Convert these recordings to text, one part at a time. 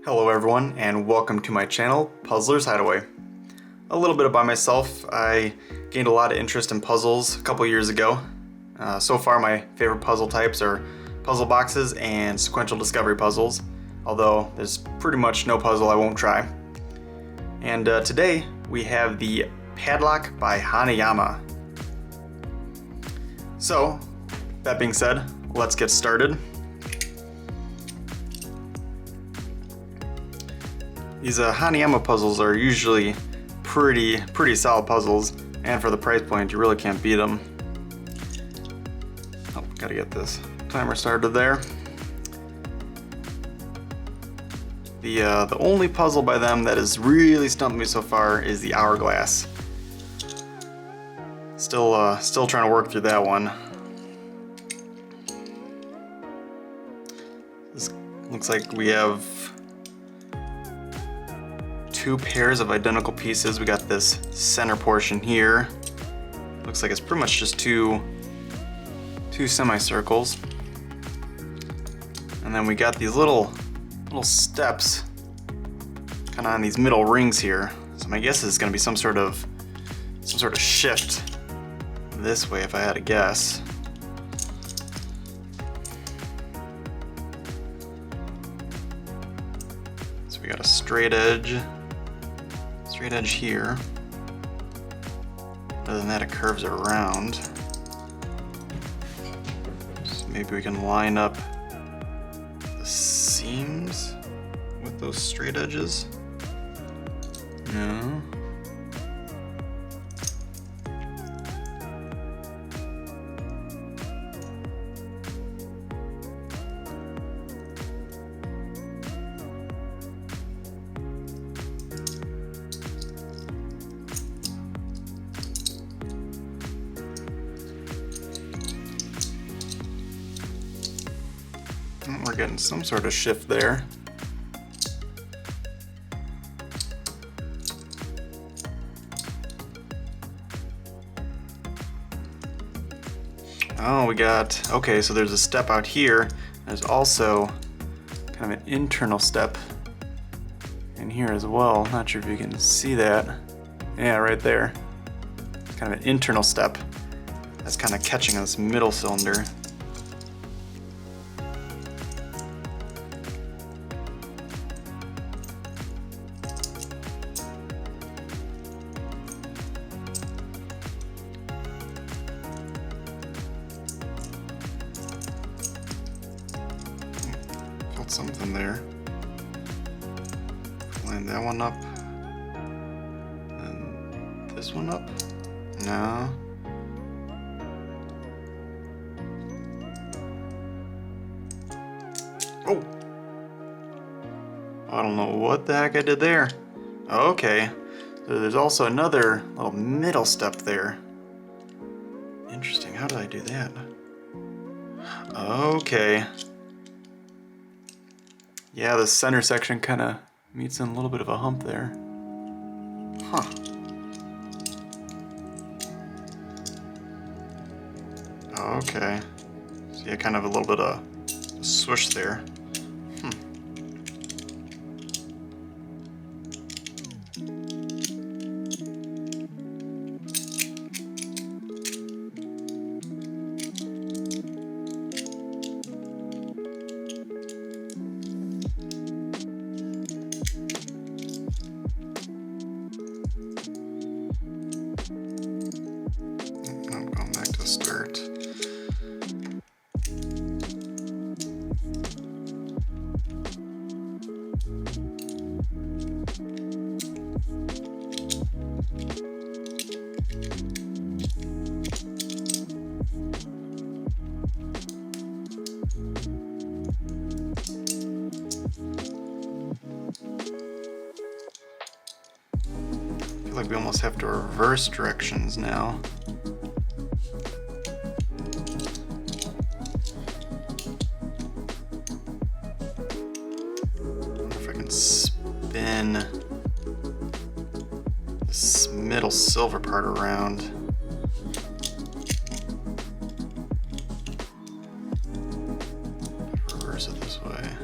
Hello everyone, and welcome to my channel, Puzzler's Hideaway. A little bit about myself. I gained a lot of interest in puzzles a couple years ago. So far my favorite puzzle types are puzzle boxes and sequential discovery puzzles, although there's pretty much no puzzle I won't try. And today we have the Padlock by Hanayama. So, that being said, let's get started. These Hanayama puzzles are usually pretty solid puzzles, and for the price point, you really can't beat them. Oh, gotta get this timer started there. The only puzzle by them that has really stumped me so far is the hourglass. Still trying to work through that one. This looks like we have two pairs of identical pieces. We got this center portion here. Looks like it's pretty much just two semicircles. And then we got these little steps kind of on these middle rings here. So my guess is going to be some sort of shift this way if I had to guess. So we got a straight edge here. Other than that, it curves around. So maybe we can line up the seams with those straight edges. No. We're getting some sort of shift there. Oh, we got, okay, so there's a step out here. There's also kind of an internal step in here as well. Not sure if you can see that. Yeah, right there. Kind of an internal step that's kind of catching on this middle cylinder. Something there. Line that one up. And this one up? No. Oh! I don't know what the heck I did there. Okay. So there's also another little middle step there. Interesting. How did I do that? Okay. Yeah, the center section kind of meets in a little bit of a hump there. Huh. Okay. So yeah, kind of a little bit of swoosh there. Start. I feel like we almost have to reverse directions now. Spin this middle silver part around. Reverse it this way.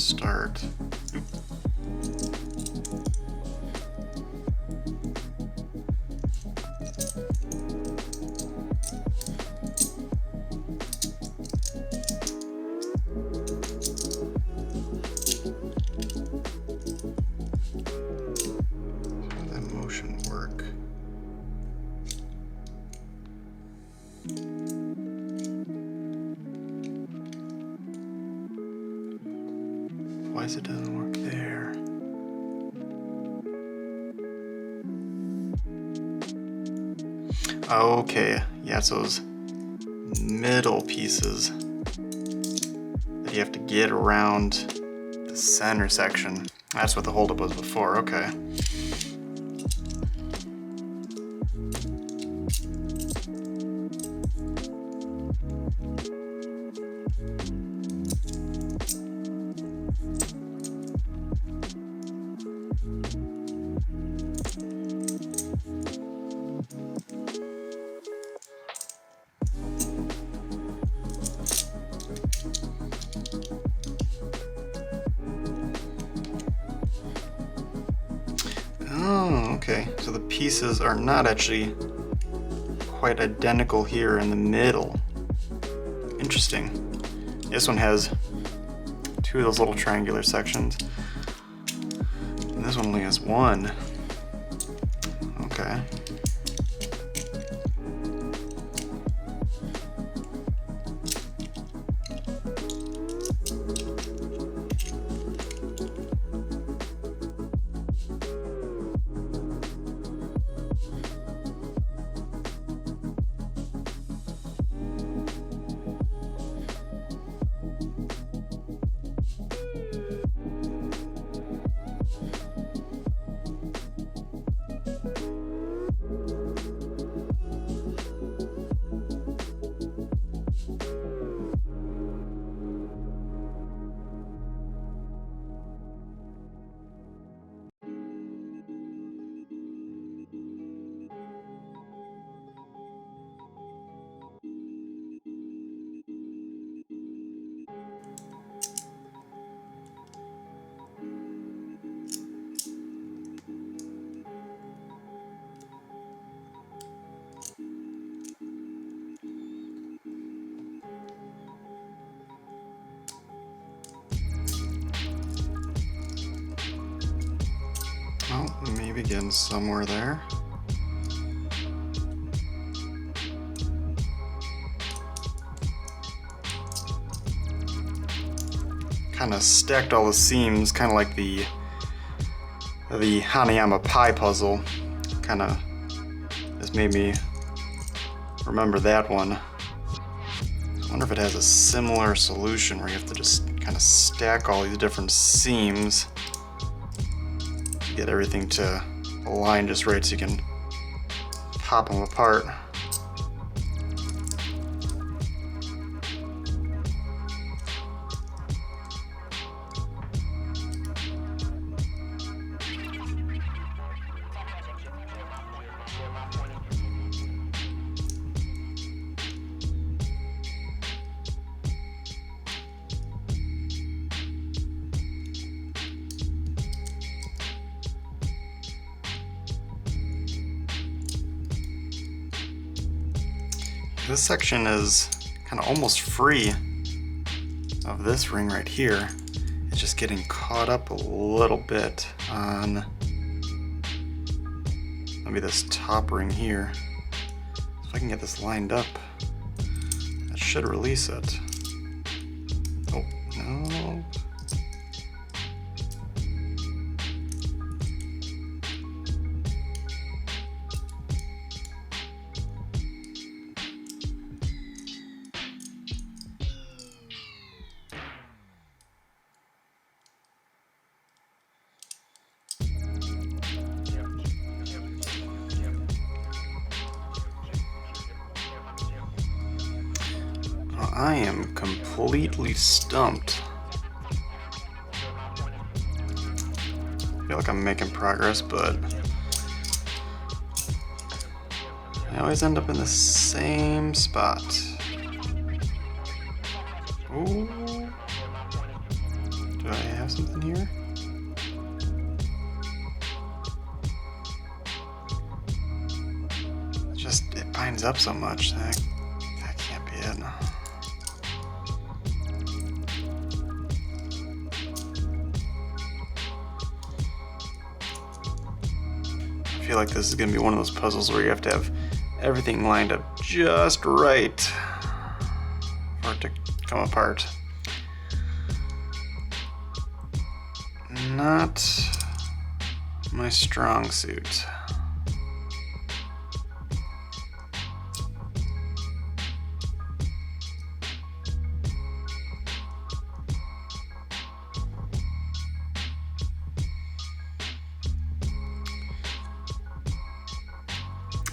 start. How does that motion work? Why is it doesn't work there? Okay, yeah, it's those middle pieces that you have to get around the center section. That's what the holdup was before, okay. Oh, okay. So the pieces are not actually quite identical here in the middle. Interesting. This one has two of those little triangular sections, and this one only has one. Okay. Well, maybe getting somewhere there. Kind of stacked all the seams, kind of like the Hanayama pie puzzle. Kind of has made me remember that one. I wonder if it has a similar solution where you have to just kind of stack all these different seams to get everything to align just right so you can pop them apart. This section is kind of almost free of this ring right here. It's just getting caught up a little bit on maybe this top ring here. If I can get this lined up, that should release it. Oh, no. I am completely stumped. I feel like I'm making progress, but I always end up in the same spot. Ooh. Do I have something here? It binds up so much. That can't be it. I feel like this is gonna be one of those puzzles where you have to have everything lined up just right for it to come apart. Not my strong suit.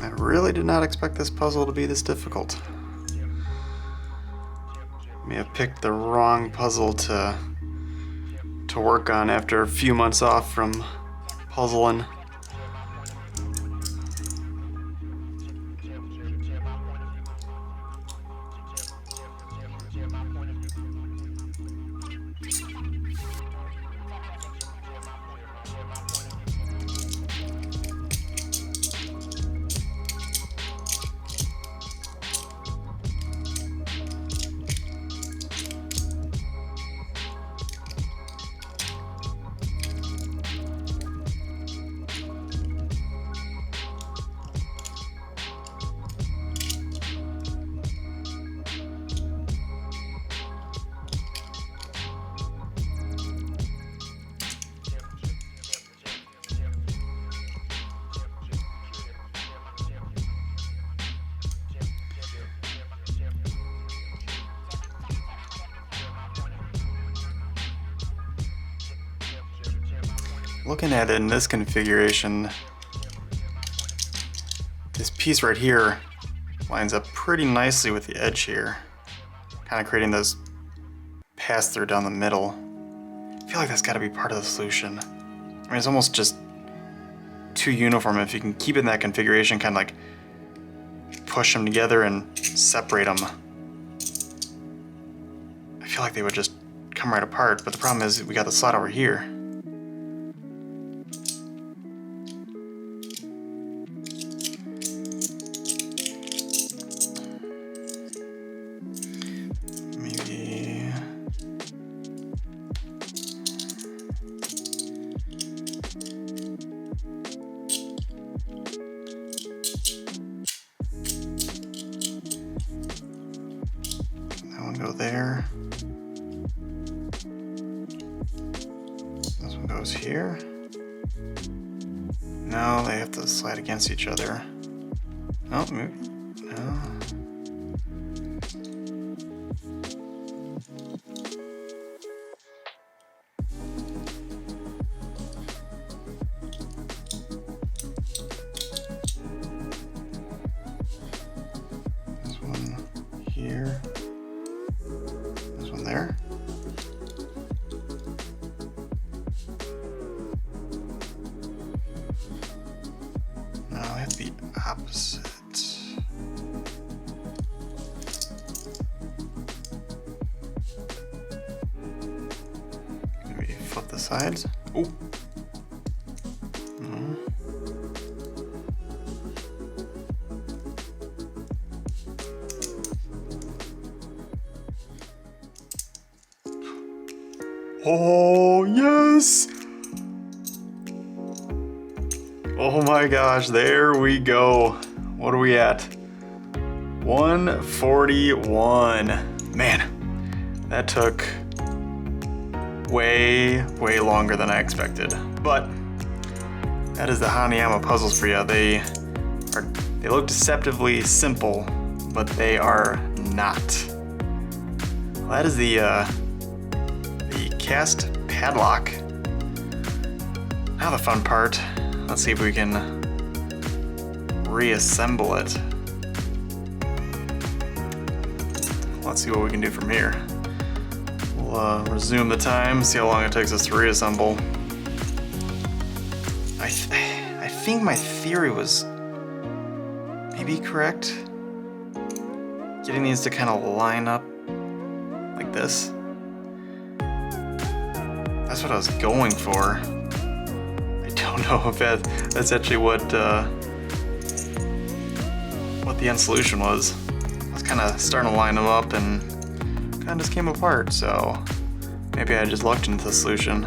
I really did not expect this puzzle to be this difficult. May have picked the wrong puzzle to work on after a few months off from puzzling. Looking at it in this configuration, this piece right here lines up pretty nicely with the edge here, kind of creating this pass-through down the middle. I feel like that's got to be part of the solution. I mean, it's almost just too uniform. If you can keep it in that configuration, kind of like push them together and separate them, I feel like they would just come right apart. But the problem is we got the slot over here. Go there. This one goes here. No, they have to slide against each other. Oh, maybe. No. This one here. There. No, they have to be opposite. Maybe flip the sides. Oh. Oh, yes! Oh my gosh, there we go. What are we at? 141. Man, that took way longer than I expected. But that is the Hanayama puzzles for you. They look deceptively simple, but they are not. Well, that is the cast padlock. Now the fun part. Let's see if we can reassemble it. Let's see what we can do from here. We'll resume the time, see how long it takes us to reassemble. I think my theory was maybe correct. Getting these to kind of line up like this. That's what I was going for. I don't know if that's actually what the end solution was. I was kind of starting to line them up and kind of just came apart, so maybe I just lucked into the solution.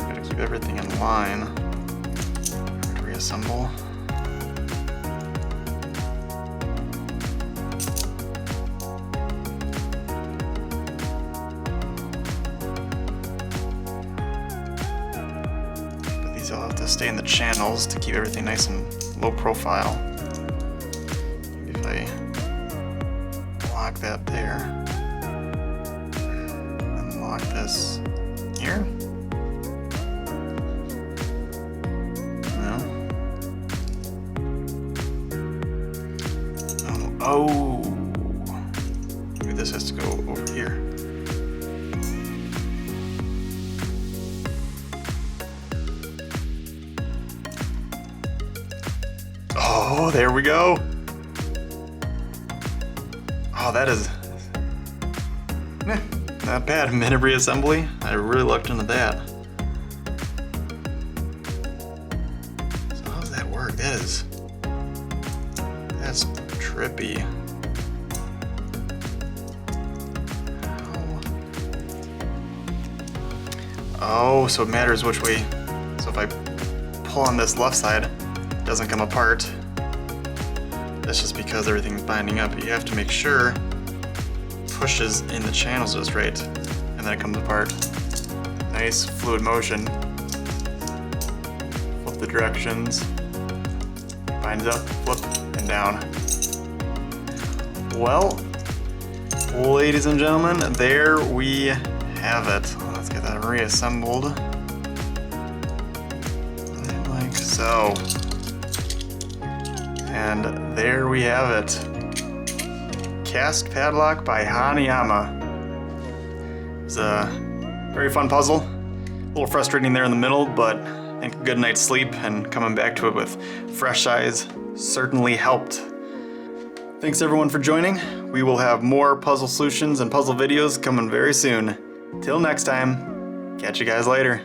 Gotta keep everything in line. To reassemble. I'll have to stay in the channels to keep everything nice and low profile. Maybe if I lock that there and lock this here. No. Oh. Maybe this has to go over here. Oh, there we go. Oh, that is not bad. Minute reassembly. I really lucked into that. So how does that work? That's trippy. Oh, so it matters which way. So if I pull on this left side, it doesn't come apart. That's just because everything's binding up. You have to make sure it pushes in the channels just right, and then it comes apart. Nice fluid motion. Flip the directions. Binds up, flip, and down. Well, ladies and gentlemen, there we have it. Let's get that reassembled. Like so. And there we have it. Cast Padlock by Hanayama. It's a very fun puzzle. A little frustrating there in the middle, but I think a good night's sleep and coming back to it with fresh eyes certainly helped. Thanks everyone for joining. We will have more puzzle solutions and puzzle videos coming very soon. Till next time, catch you guys later.